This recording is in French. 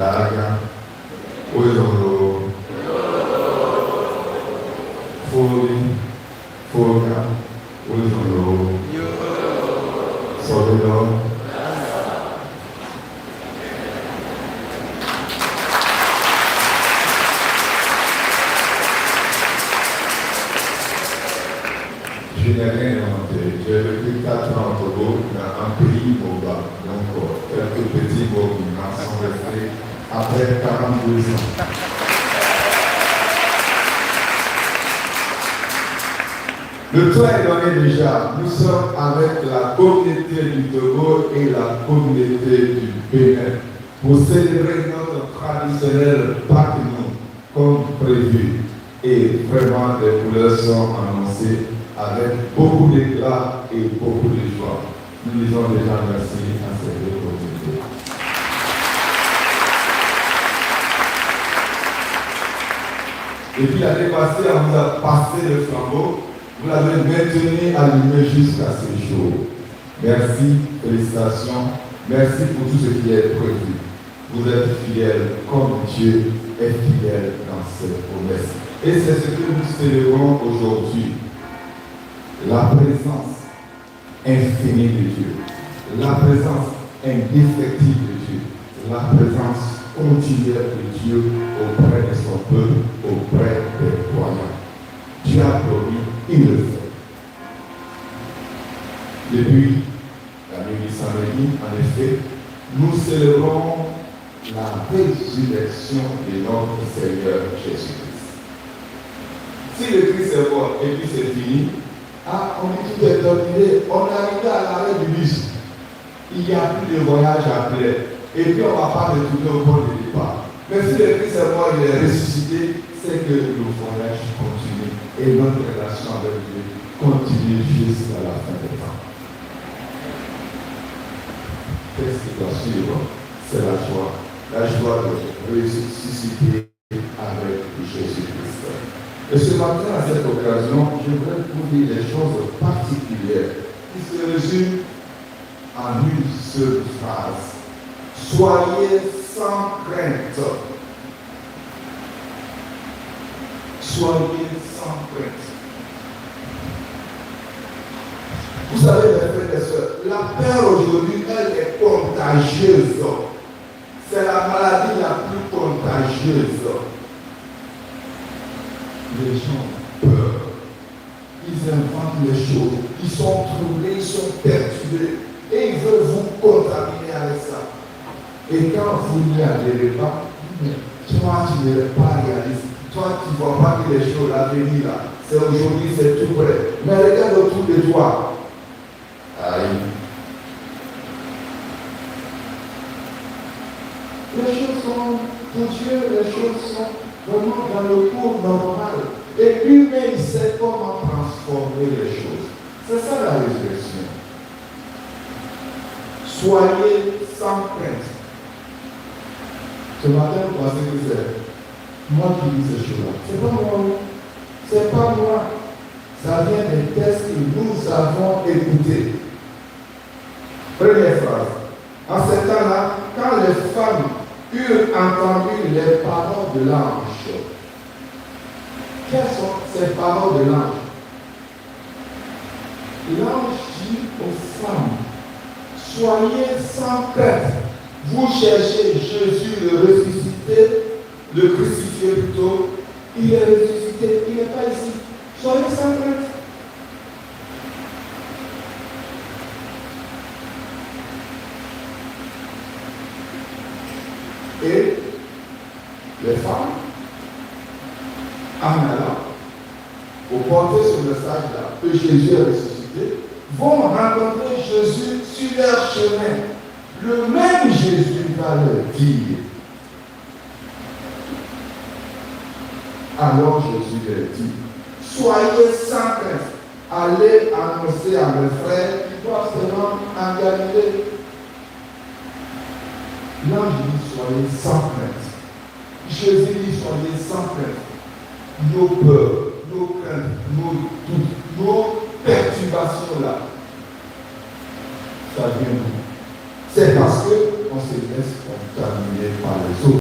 Daga, Oizolo, Foga, Oizolo, Solidon. Je n'ai rien inventé. J'ai vécu 4 ans au Togo, dans un pays Moba. Donc, quelques petits mots qui sont restés après 42 ans. Le temps est donné déjà. Nous sommes avec la communauté du Togo et la communauté du Bénin pour célébrer notre traditionnel Pâques comme prévu. Et vraiment, les couleurs sont annoncées avec beaucoup d'éclat et beaucoup de joie. Nous disons déjà merci à ces deux communautés. Et puis l'année passée, on vous a passé le flambeau, vous l'avez maintenu allumé jusqu'à ce jour. Merci, félicitations, merci pour tout ce qui est prévu. Vous êtes fidèles comme Dieu est fidèle dans ses promesses. Et c'est ce que nous célébrons aujourd'hui. La présence infinie de Dieu, la présence indéfectible de Dieu, la présence continuelle de Dieu auprès de son peuple, auprès des croyants. Dieu a promis, il le fait. Depuis la nuit du samedi, en effet, nous célébrons la résurrection de notre Seigneur Jésus-Christ. Si le Christ est mort et puis c'est fini, on dit tout est terminé, on est arrivé à l'arrêt du bus. Il n'y a plus de voyage après. Et puis on ne va pas retourner au point de départ. Mais si le Christ est mort, il est ressuscité, c'est que le voyage continue. Et notre relation avec Dieu continue jusqu'à la fin des temps. Qu'est-ce qui doit suivre? C'est la joie. La joie de ressusciter avec Jésus-Christ. Et ce matin, à cette occasion, je voudrais vous dire des choses particulières qui se résument en une seule phrase. Soyez sans crainte. Soyez sans crainte. Vous savez, mes frères et sœurs, la peur aujourd'hui, elle est contagieuse. C'est la maladie la plus contagieuse. Les gens ont peur. Ils inventent les choses. Ils sont troublés, ils sont perturbés. Et ils veulent vous contaminer avec ça. Et quand vous n'y adhérez pas, toi tu n'es pas réaliste. Toi tu ne vois pas que les choses, l'avenir là, c'est aujourd'hui, c'est tout près. Mais regarde autour de toi. Aïe. Les choses sont pour Dieu, les choses sont vraiment dans le cours normal. Et lui-même, il sait comment transformer les choses. C'est ça la résurrection. Soyez sans crainte. Ce matin, vous pensez que c'est moi qui dis ces choses-là. C'est pas moi. C'est pas moi. Ça vient des textes que nous avons écoutés. Première phrase. En ce temps-là, quand les femmes eurent entendu les paroles de l'ange, quelles sont ces paroles de l'ange? L'ange dit aux femmes, soyez sans crainte. Vous cherchez Jésus le ressuscité, le crucifié plutôt. Il est ressuscité, il n'est pas ici. Soyez sans crainte. Et les femmes, en allant, pour porter ce message-là, que Jésus est ressuscité, vont rencontrer Jésus sur leur chemin. Le même Jésus va leur dire. Alors Jésus leur dit, soyez sans crainte, allez annoncer à mes frères qui doivent se rendre en Galilée. L'ange dit, soyez sans crainte. Jésus dit, soyez sans crainte. Nos peurs, nos craintes, nos doutes, nos perturbations là, ça vient d'où? C'est parce qu'on se laisse contaminé par les autres.